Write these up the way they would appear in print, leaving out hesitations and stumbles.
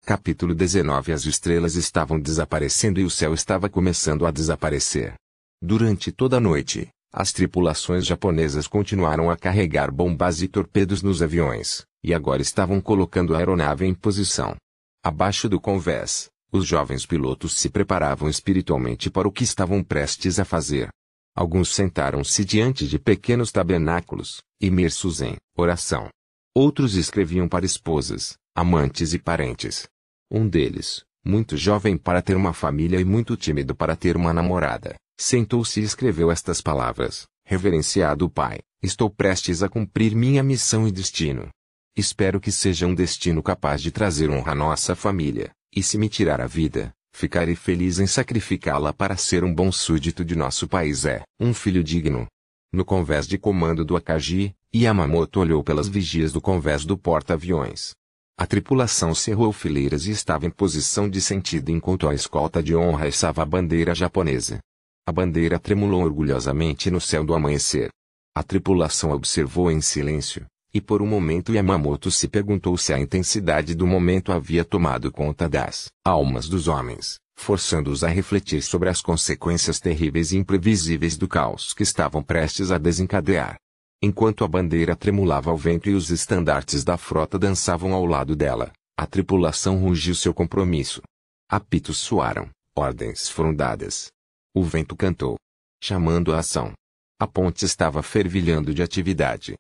Capítulo 19. As estrelas estavam desaparecendo e o céu estava começando a desaparecer. Durante toda a noite, as tripulações japonesas continuaram a carregar bombas e torpedos nos aviões, e agora estavam colocando a aeronave em posição. Abaixo do convés, os jovens pilotos se preparavam espiritualmente para o que estavam prestes a fazer. Alguns sentaram-se diante de pequenos tabernáculos, imersos em oração. Outros escreviam para esposas, amantes e parentes. Um deles, muito jovem para ter uma família e muito tímido para ter uma namorada, sentou-se e escreveu estas palavras: Reverenciado Pai, estou prestes a cumprir minha missão e destino. Espero que seja um destino capaz de trazer honra à nossa família, e se me tirar a vida, ficarei feliz em sacrificá-la para ser um bom súdito de nosso país. Um filho digno. No convés de comando do Akagi, Yamamoto olhou pelas vigias do convés do porta-aviões. A tripulação cerrou fileiras e estava em posição de sentido enquanto a escolta de honra içava a bandeira japonesa. A bandeira tremulou orgulhosamente no céu do amanhecer. A tripulação observou em silêncio, e por um momento Yamamoto se perguntou se a intensidade do momento havia tomado conta das almas dos homens, forçando-os a refletir sobre as consequências terríveis e imprevisíveis do caos que estavam prestes a desencadear. Enquanto a bandeira tremulava ao vento e os estandartes da frota dançavam ao lado dela, a tripulação rugiu seu compromisso. Apitos soaram, ordens foram dadas. O vento cantou, chamando a ação. A ponte estava fervilhando de atividade.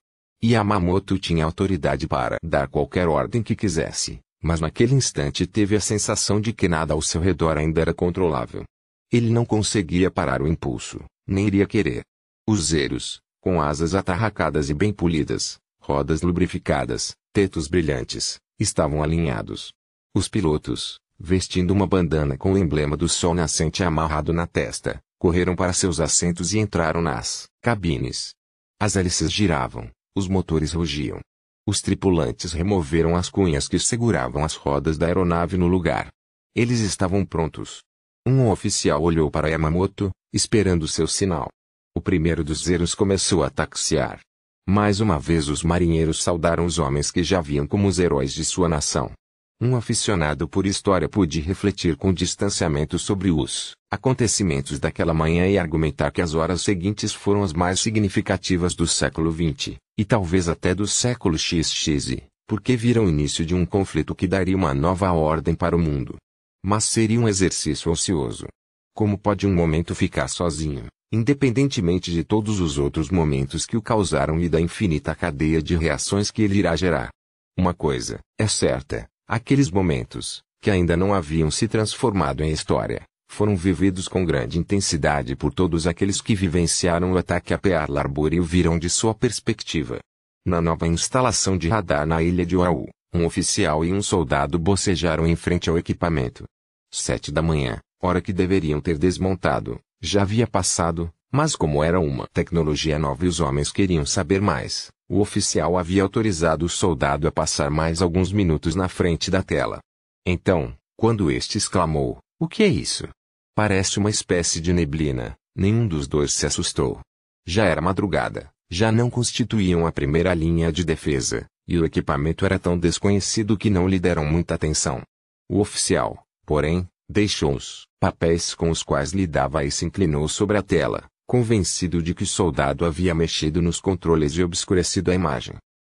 Yamamoto tinha autoridade para dar qualquer ordem que quisesse, mas naquele instante teve a sensação de que nada ao seu redor ainda era controlável. Ele não conseguia parar o impulso, nem iria querer. Os zeros, com asas atarracadas e bem polidas, rodas lubrificadas, tetos brilhantes, estavam alinhados. Os pilotos, vestindo uma bandana com o emblema do sol nascente amarrado na testa, correram para seus assentos e entraram nas cabines. As hélices giravam, os motores rugiam. Os tripulantes removeram as cunhas que seguravam as rodas da aeronave no lugar. Eles estavam prontos. Um oficial olhou para Yamamoto, esperando seu sinal. O primeiro dos zeros começou a taxiar. Mais uma vez os marinheiros saudaram os homens que já viam como os heróis de sua nação. Um aficionado por história pôde refletir com distanciamento sobre os acontecimentos daquela manhã e argumentar que as horas seguintes foram as mais significativas do século XX, e talvez até do século XX, porque viram o início de um conflito que daria uma nova ordem para o mundo. Mas seria um exercício ocioso. Como pode um momento ficar sozinho, independentemente de todos os outros momentos que o causaram e da infinita cadeia de reações que ele irá gerar? Uma coisa é certa: aqueles momentos, que ainda não haviam se transformado em história, foram vividos com grande intensidade por todos aqueles que vivenciaram o ataque a Pearl Harbor e o viram de sua perspectiva. Na nova instalação de radar na ilha de Oahu, um oficial e um soldado bocejaram em frente ao equipamento. 7 da manhã, hora que deveriam ter desmontado, já havia passado, mas como era uma tecnologia nova e os homens queriam saber mais, o oficial havia autorizado o soldado a passar mais alguns minutos na frente da tela. Então, quando este exclamou: "O que é isso? Parece uma espécie de neblina", nenhum dos dois se assustou. Já era madrugada, já não constituíam a primeira linha de defesa, e o equipamento era tão desconhecido que não lhe deram muita atenção. O oficial, porém, deixou os papéis com os quais lidava e se inclinou sobre a tela, convencido de que o soldado havia mexido nos controles e obscurecido a imagem.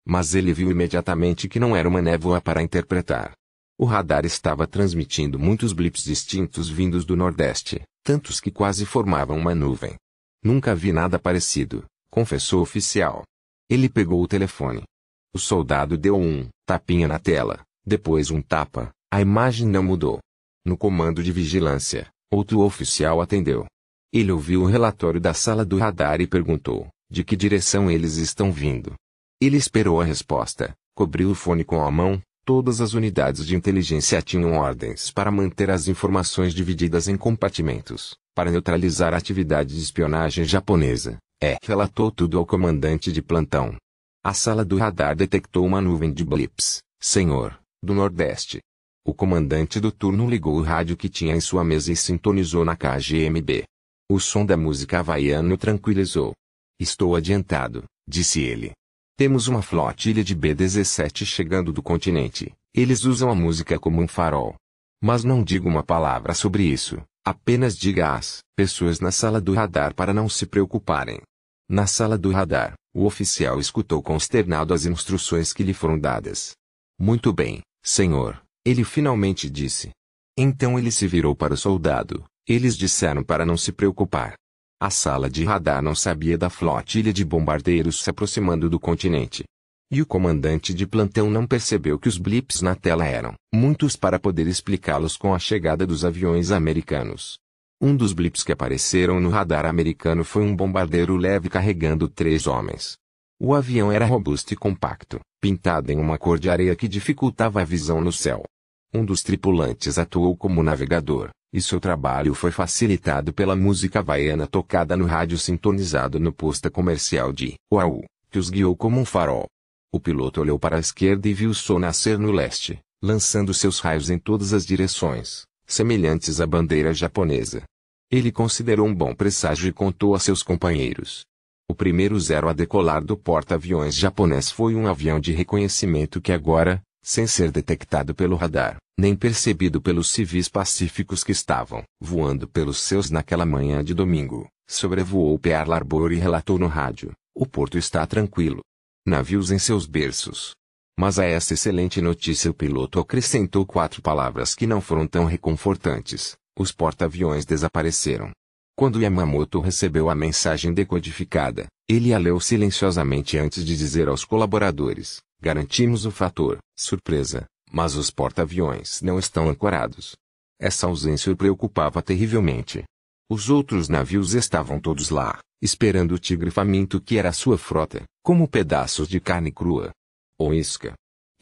Mas ele viu imediatamente que não era uma névoa para interpretar. O radar estava transmitindo muitos blips distintos vindos do nordeste, tantos que quase formavam uma nuvem. "Nunca vi nada parecido", confessou o oficial. Ele pegou o telefone. O soldado deu um tapinha na tela, depois um tapa, a imagem não mudou. No comando de vigilância, outro oficial atendeu. Ele ouviu o relatório da sala do radar e perguntou: de que direção eles estão vindo? Ele esperou a resposta, cobriu o fone com a mão. Todas as unidades de inteligência tinham ordens para manter as informações divididas em compartimentos, para neutralizar a atividade de espionagem japonesa. Relatou tudo ao comandante de plantão. A sala do radar detectou uma nuvem de blips, senhor, do Nordeste. O comandante do turno ligou o rádio que tinha em sua mesa e sintonizou na KGMB. O som da música havaiana o tranquilizou. "Estou adiantado", disse ele. "Temos uma flotilha de B-17 chegando do continente, Eles usam a música como um farol. Mas não diga uma palavra sobre isso, apenas diga às pessoas na sala do radar para não se preocuparem. Na sala do radar, o oficial escutou consternado as instruções que lhe foram dadas. Muito bem, senhor, ele finalmente disse. Então ele se virou para o soldado. Eles disseram para não se preocupar. A sala de radar não sabia da flotilha de bombardeiros se aproximando do continente. E o comandante de plantão não percebeu que os blips na tela eram muitos para poder explicá-los com a chegada dos aviões americanos. Um dos blips que apareceram no radar americano foi um bombardeiro leve carregando 3 homens. O avião era robusto e compacto, pintado em uma cor de areia que dificultava a visão no céu. Um dos tripulantes atuou como navegador, e seu trabalho foi facilitado pela música havaiana tocada no rádio sintonizado no posto comercial de Oahu, que os guiou como um farol. O piloto olhou para a esquerda e viu o sol nascer no leste, lançando seus raios em todas as direções, semelhantes à bandeira japonesa. Ele considerou um bom presságio e contou a seus companheiros. O primeiro zero a decolar do porta-aviões japonês foi um avião de reconhecimento que agora, sem ser detectado pelo radar, nem percebido pelos civis pacíficos que estavam voando pelos céus naquela manhã de domingo, sobrevoou Pearl Harbor e relatou no rádio: "O porto está tranquilo. Navios em seus berços." Mas a essa excelente notícia o piloto acrescentou 4 palavras que não foram tão reconfortantes: os porta-aviões desapareceram. Quando Yamamoto recebeu a mensagem decodificada, ele a leu silenciosamente antes de dizer aos colaboradores: "Garantimos o fator surpresa, mas os porta-aviões não estão ancorados." Essa ausência o preocupava terrivelmente. Os outros navios estavam todos lá, esperando o tigre faminto que era a sua frota, como pedaços de carne crua. Ou isca.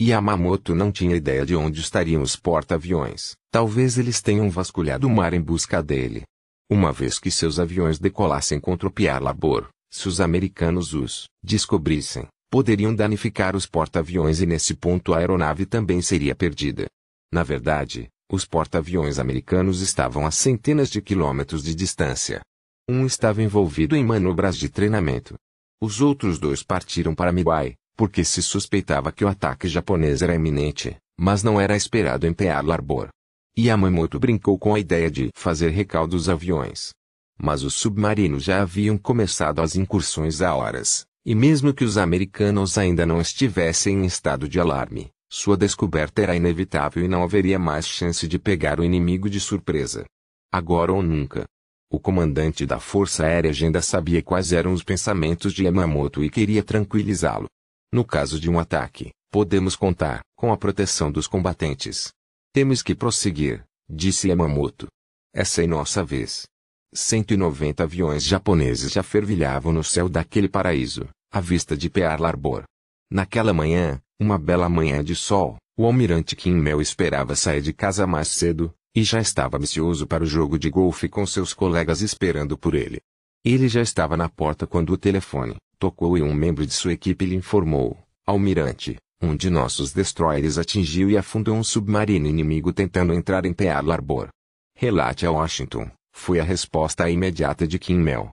Yamamoto não tinha ideia de onde estariam os porta-aviões. Talvez eles tenham vasculhado o mar em busca dele. Uma vez que seus aviões decolassem contra o Pearl Harbor, se os americanos os descobrissem, poderiam danificar os porta-aviões e nesse ponto a aeronave também seria perdida. Na verdade, os porta-aviões americanos estavam a centenas de quilômetros de distância. Um estava envolvido em manobras de treinamento. Os outros 2 partiram para Midway, porque se suspeitava que o ataque japonês era iminente, mas não era esperado em Pearl Harbor. Yamamoto brincou com a ideia de fazer recal dos aviões. Mas os submarinos já haviam começado as incursões há horas, e mesmo que os americanos ainda não estivessem em estado de alarme, sua descoberta era inevitável e não haveria mais chance de pegar o inimigo de surpresa. Agora ou nunca. O comandante da Força Aérea ainda sabia quais eram os pensamentos de Yamamoto e queria tranquilizá-lo. No caso de um ataque, podemos contar com a proteção dos combatentes. Temos que prosseguir, disse Yamamoto. Essa é nossa vez. 190 aviões japoneses já fervilhavam no céu daquele paraíso, à vista de Pearl Harbor. Naquela manhã, uma bela manhã de sol, o almirante Kimmel esperava sair de casa mais cedo, e já estava ansioso para o jogo de golfe com seus colegas esperando por ele. Ele já estava na porta quando o telefone tocou e um membro de sua equipe lhe informou: "Almirante, um de nossos destroyers atingiu e afundou um submarino inimigo tentando entrar em Pearl Harbor." "Relate a Washington", foi a resposta imediata de Kimmel.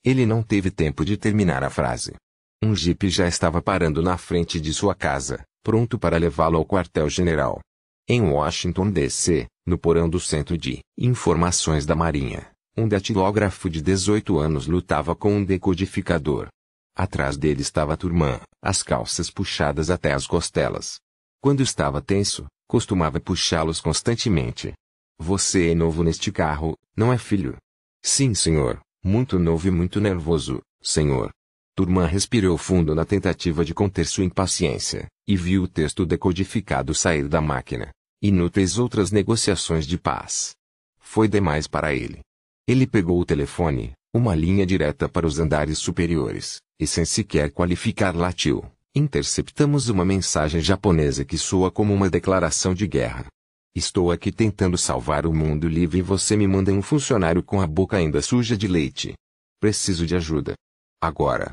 Ele não teve tempo de terminar a frase. Um jipe já estava parando na frente de sua casa, pronto para levá-lo ao quartel-general. Em Washington, D.C., no porão do Centro de Informações da Marinha, um datilógrafo de 18 anos lutava com um decodificador. Atrás dele estava Turman, as calças puxadas até as costelas. Quando estava tenso, costumava puxá-los constantemente. "Você é novo neste carro, não é, filho?" "Sim, senhor, muito novo e muito nervoso, senhor." Turman respirou fundo na tentativa de conter sua impaciência, e viu o texto decodificado sair da máquina. Inúteis outras negociações de paz. Foi demais para ele. Ele pegou o telefone, uma linha direta para os andares superiores, e sem sequer qualificar latiu: "Interceptamos uma mensagem japonesa que soa como uma declaração de guerra. Estou aqui tentando salvar o mundo livre e você me manda um funcionário com a boca ainda suja de leite. Preciso de ajuda. Agora.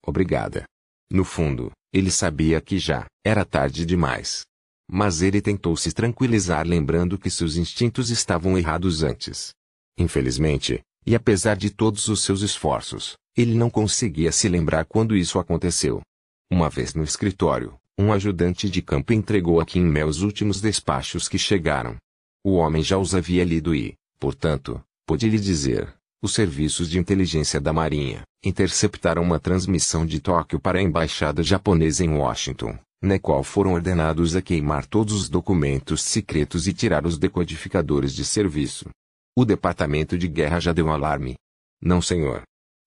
Obrigada." No fundo, ele sabia que já era tarde demais. Mas ele tentou se tranquilizar lembrando que seus instintos estavam errados antes. Infelizmente, e apesar de todos os seus esforços, ele não conseguia se lembrar quando isso aconteceu. Uma vez no escritório, Um ajudante de campo entregou a Kim Mel os últimos despachos que chegaram. O homem já os havia lido e, portanto, pôde-lhe dizer: os serviços de inteligência da Marinha interceptaram uma transmissão de Tóquio para a embaixada japonesa em Washington, na qual foram ordenados a queimar todos os documentos secretos e tirar os decodificadores de serviço. O Departamento de Guerra já deu alarme. Não, senhor.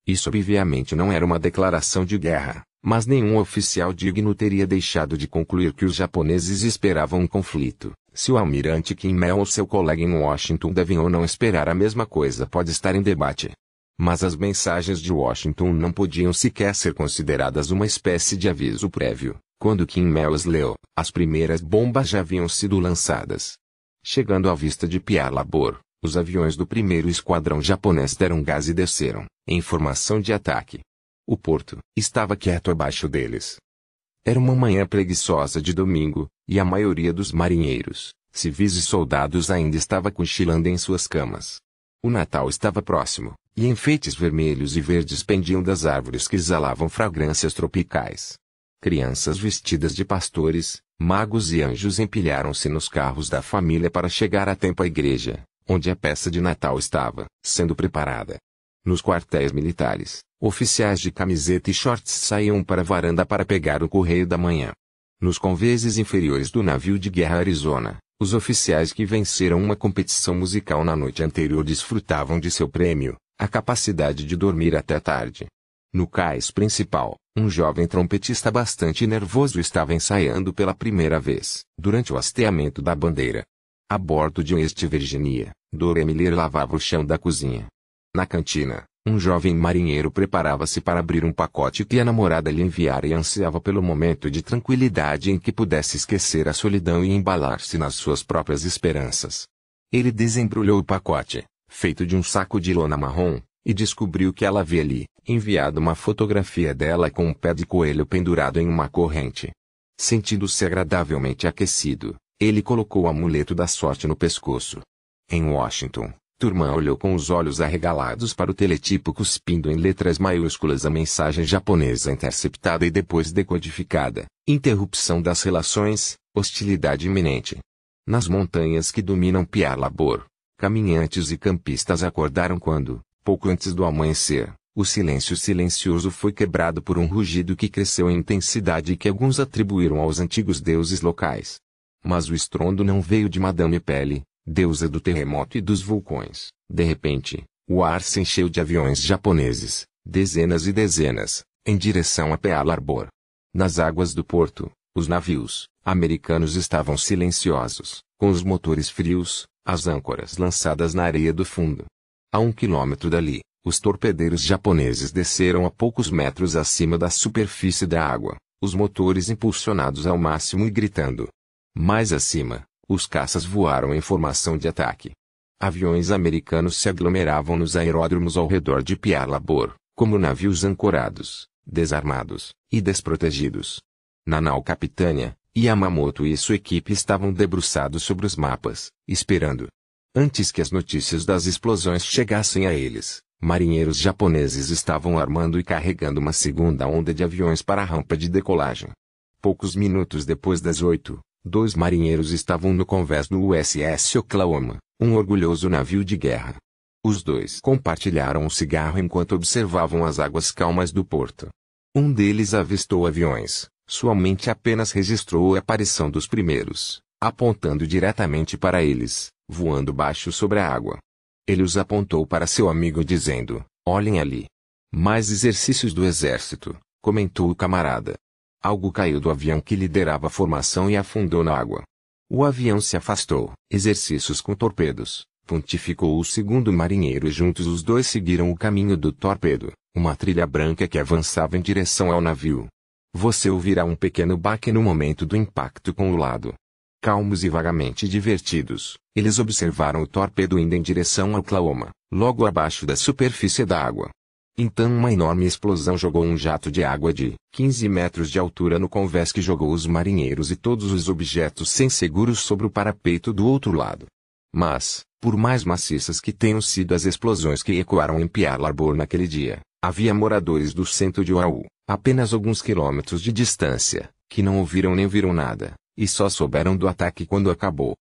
Isso obviamente não era uma declaração de guerra, mas nenhum oficial digno teria deixado de concluir que os japoneses esperavam um conflito. Se o almirante Kim Mel ou seu colega em Washington devem ou não esperar a mesma coisa pode estar em debate. Mas as mensagens de Washington não podiam sequer ser consideradas uma espécie de aviso prévio. Quando Kim Mel as leu, as primeiras bombas já haviam sido lançadas. Chegando à vista de Pearl Harbor, os aviões do primeiro esquadrão japonês deram gás e desceram, em formação de ataque. O porto estava quieto abaixo deles. Era uma manhã preguiçosa de domingo, e a maioria dos marinheiros, civis e soldados ainda estava cochilando em suas camas. O Natal estava próximo, e enfeites vermelhos e verdes pendiam das árvores que exalavam fragrâncias tropicais. Crianças vestidas de pastores, magos e anjos empilharam-se nos carros da família para chegar a tempo à igreja, onde a peça de Natal estava sendo preparada. Nos quartéis militares, oficiais de camiseta e shorts saíam para a varanda para pegar o correio da manhã. Nos convéses inferiores do navio de guerra Arizona, os oficiais que venceram uma competição musical na noite anterior desfrutavam de seu prêmio, a capacidade de dormir até tarde. No cais principal, um jovem trompetista bastante nervoso estava ensaiando pela primeira vez, durante o hasteamento da bandeira. A bordo de um West Virginia, Dora Miller lavava o chão da cozinha. Na cantina, um jovem marinheiro preparava-se para abrir um pacote que a namorada lhe enviara e ansiava pelo momento de tranquilidade em que pudesse esquecer a solidão e embalar-se nas suas próprias esperanças. Ele desembrulhou o pacote, feito de um saco de lona marrom, e descobriu que ela havia lhe enviado uma fotografia dela com um pé de coelho pendurado em uma corrente. Sentindo-se agradavelmente aquecido, ele colocou o amuleto da sorte no pescoço. Em Washington, Turman olhou com os olhos arregalados para o teletipo cuspindo em letras maiúsculas a mensagem japonesa interceptada e depois decodificada: interrupção das relações, hostilidade iminente. Nas montanhas que dominam Pearl Harbor, caminhantes e campistas acordaram quando, pouco antes do amanhecer, o silêncio silencioso foi quebrado por um rugido que cresceu em intensidade e que alguns atribuíram aos antigos deuses locais. Mas o estrondo não veio de Madame Pelle, deusa do terremoto e dos vulcões. De repente, o ar se encheu de aviões japoneses, dezenas e dezenas, em direção a Pearl Harbor. Nas águas do porto, os navios americanos estavam silenciosos, com os motores frios, as âncoras lançadas na areia do fundo. A 1 quilômetro dali, os torpedeiros japoneses desceram a poucos metros acima da superfície da água, os motores impulsionados ao máximo e gritando. Mais acima, os caças voaram em formação de ataque. Aviões americanos se aglomeravam nos aeródromos ao redor de Pearl Harbor, como navios ancorados, desarmados e desprotegidos. Na nau Capitânia, Yamamoto e sua equipe estavam debruçados sobre os mapas, esperando. Antes que as notícias das explosões chegassem a eles, marinheiros japoneses estavam armando e carregando uma segunda onda de aviões para a rampa de decolagem. Poucos minutos depois das 8, 2 marinheiros estavam no convés do USS Oklahoma, um orgulhoso navio de guerra. Os dois compartilharam um cigarro enquanto observavam as águas calmas do porto. Um deles avistou aviões, sua mente apenas registrou a aparição dos primeiros, apontando diretamente para eles, voando baixo sobre a água. Ele os apontou para seu amigo dizendo: olhem ali. Mais exercícios do exército, comentou o camarada. Algo caiu do avião que liderava a formação e afundou na água. O avião se afastou. Exercícios com torpedos, pontificou o segundo marinheiro e juntos os dois seguiram o caminho do torpedo, uma trilha branca que avançava em direção ao navio. Você ouvirá um pequeno baque no momento do impacto com o lado. Calmos e vagamente divertidos, eles observaram o torpedo indo em direção ao Oklahoma, logo abaixo da superfície da água. Então uma enorme explosão jogou um jato de água de 15 metros de altura no convés que jogou os marinheiros e todos os objetos sem seguros sobre o parapeito do outro lado. Mas, por mais maciças que tenham sido as explosões que ecoaram em Pearl Harbor naquele dia, havia moradores do centro de Oahu, apenas alguns quilômetros de distância, que não ouviram nem viram nada, e só souberam do ataque quando acabou.